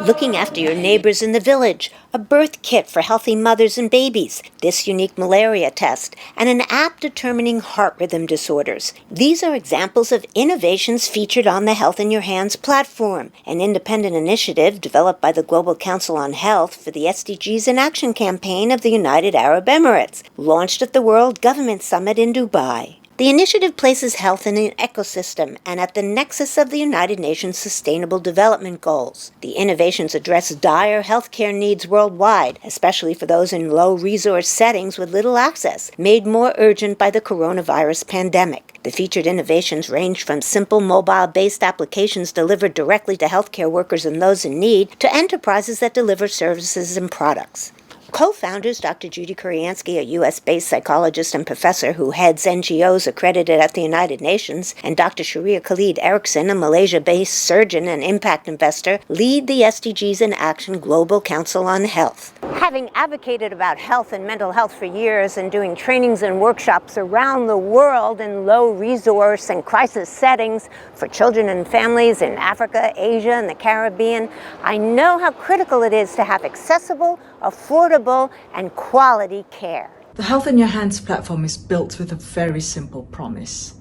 looking after your neighbors in the village, a birth kit for healthy mothers and babies, this unique malaria test, and an app determining heart rhythm disorders. These are examples of innovations featured on the Health in Your Hands platform, an independent initiative developed by the Global Council on Health for the SDGs in Action campaign of the United Arab Emirates, launched at the World Government Summit in Dubai. The initiative places health in an ecosystem and at the nexus of the United Nations Sustainable Development Goals. The innovations address dire healthcare needs worldwide, especially for those in low-resource settings with little access, made more urgent by the coronavirus pandemic. The featured innovations range from simple mobile-based applications delivered directly to healthcare workers and those in need to enterprises that deliver services and products. Co-founders Dr. Judy Kuriansky, a U.S.-based psychologist and professor who heads NGOs accredited at the United Nations, and Dr. Sharia Khalid Erickson, a Malaysia-based surgeon and impact investor, lead the SDGs in Action Global Council on Health. Having advocated about health and mental health for years and doing trainings and workshops around the world in low-resource and crisis settings for children and families in Africa, Asia, and the Caribbean, I know how critical it is to have accessible, affordable, and quality care. The Health in Your Hands platform is built with a very simple promise.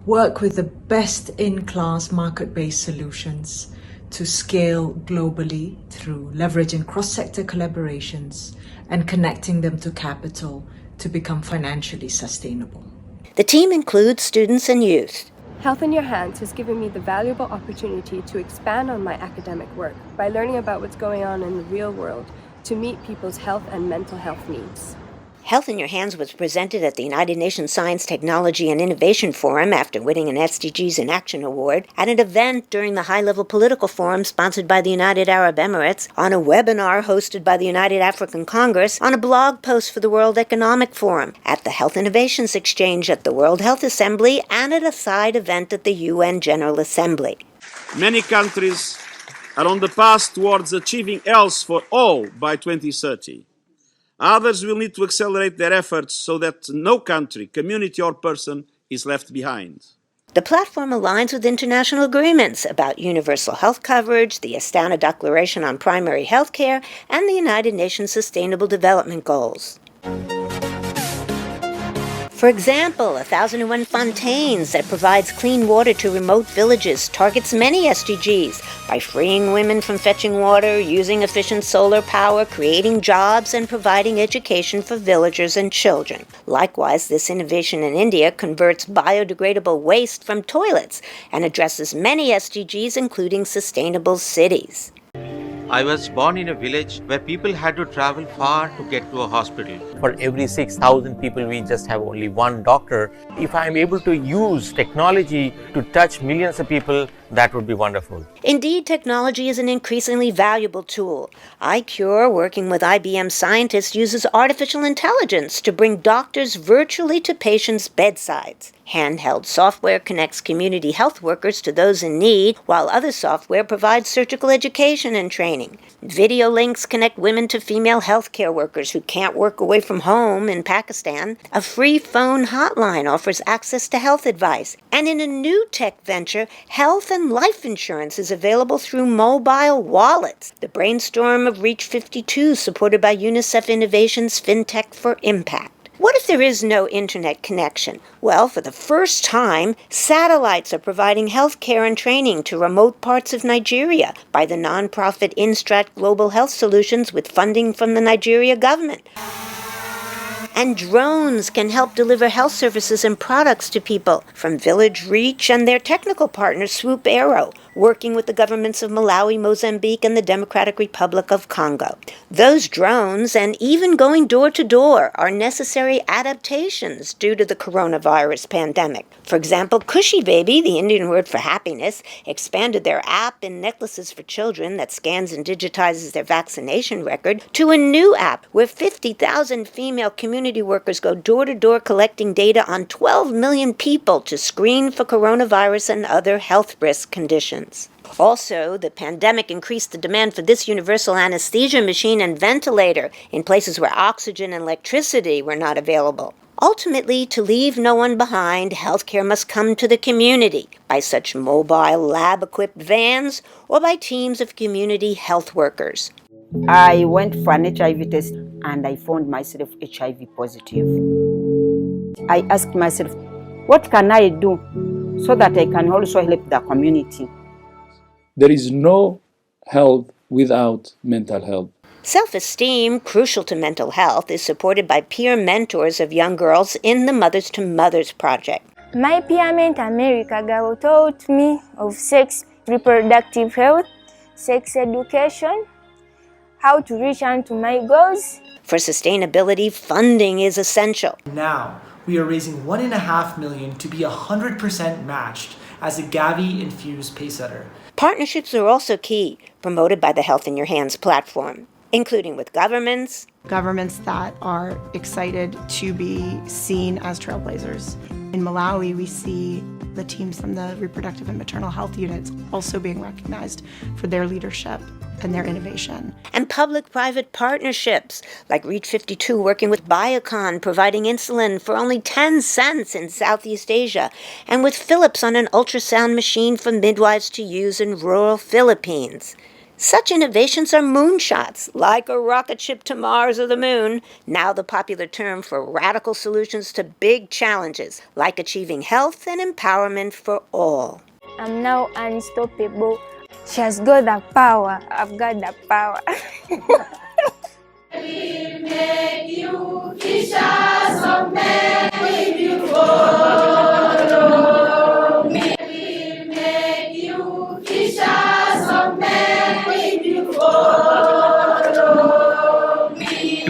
Work with the best in-class market-based solutions to scale globally through leveraging cross-sector collaborations and connecting them to capital to become financially sustainable. The team includes students and youth. Health in Your Hands has given me the valuable opportunity to expand on my academic work by learning about what's going on in the real world to meet people's health and mental health needs. Health in Your Hands was presented at the United Nations Science, Technology, and Innovation Forum after winning an SDGs in Action award, at an event during the high-level political forum sponsored by the United Arab Emirates, on a webinar hosted by the United African Congress, on a blog post for the World Economic Forum, at the Health Innovations Exchange at the World Health Assembly, and at a side event at the UN General Assembly. Many countries are on the path towards achieving health for all by 2030. Others will need to accelerate their efforts so that no country, community, or person is left behind. The platform aligns with international agreements about universal health coverage, the Astana Declaration on Primary Health Care, and the United Nations Sustainable Development Goals. For example, 1001 Fontaines that provides clean water to remote villages targets many SDGs by freeing women from fetching water, using efficient solar power, creating jobs, and providing education for villagers and children. Likewise, this innovation in India converts biodegradable waste from toilets and addresses many SDGs, including sustainable cities. I was born in a village where people had to travel far to get to a hospital. For every 6,000 people, we just have only one doctor. If I am able to use technology to touch millions of people, that would be wonderful. Indeed, technology is an increasingly valuable tool. iCure, working with IBM scientists, uses artificial intelligence to bring doctors virtually to patients' bedsides. Handheld software connects community health workers to those in need, while other software provides surgical education and training. Video links connect women to female healthcare workers who can't work away from home in Pakistan. A free phone hotline offers access to health advice. And in a new tech venture, health and life insurance is available through mobile wallets. The brainstorm of Reach 52, supported by UNICEF Innovations FinTech for Impact. What if there is no internet connection? Well, for the first time, satellites are providing health care and training to remote parts of Nigeria by the nonprofit Instrat Global Health Solutions with funding from the Nigeria government. And drones can help deliver health services and products to people, from Village Reach and their technical partner Swoop Aero, working with the governments of Malawi, Mozambique, and the Democratic Republic of Congo. Those drones, and even going door to door, are necessary adaptations due to the coronavirus pandemic. For example, Cushy Baby, the Indian word for happiness, expanded their app in necklaces for children that scans and digitizes their vaccination record to a new app where 50,000 female community workers go door to door collecting data on 12 million people to screen for coronavirus and other health risk conditions. Also, the pandemic increased the demand for this universal anesthesia machine and ventilator in places where oxygen and electricity were not available. Ultimately, to leave no one behind, healthcare must come to the community by such mobile lab-equipped vans or by teams of community health workers. I went for an HIV test and I found myself HIV positive. I asked myself, what can I do so that I can also help the community? There is no health without mental health. Self-esteem, crucial to mental health, is supported by peer mentors of young girls in the Mothers to Mothers project. My peer mentor, America girl, taught me of sex, reproductive health, sex education, how to reach out to my goals. For sustainability, funding is essential. Now, we are raising $1.5 million to be 100% matched as a Gavi-infused paysetter. Partnerships are also key, promoted by the Health in Your Hands platform, including with governments that are excited to be seen as trailblazers. In Malawi, we see the teams from the reproductive and maternal health units also being recognized for their leadership and their innovation. And public-private partnerships, like Reach 52 working with Biocon, providing insulin for only 10 cents in Southeast Asia, and with Philips on an ultrasound machine for midwives to use in rural Philippines. Such innovations are moonshots, like a rocket ship to Mars or the Moon, now the popular term for radical solutions to big challenges, like achieving health and empowerment for all. I'm now unstoppable. She has got the power. I've got the power. We make you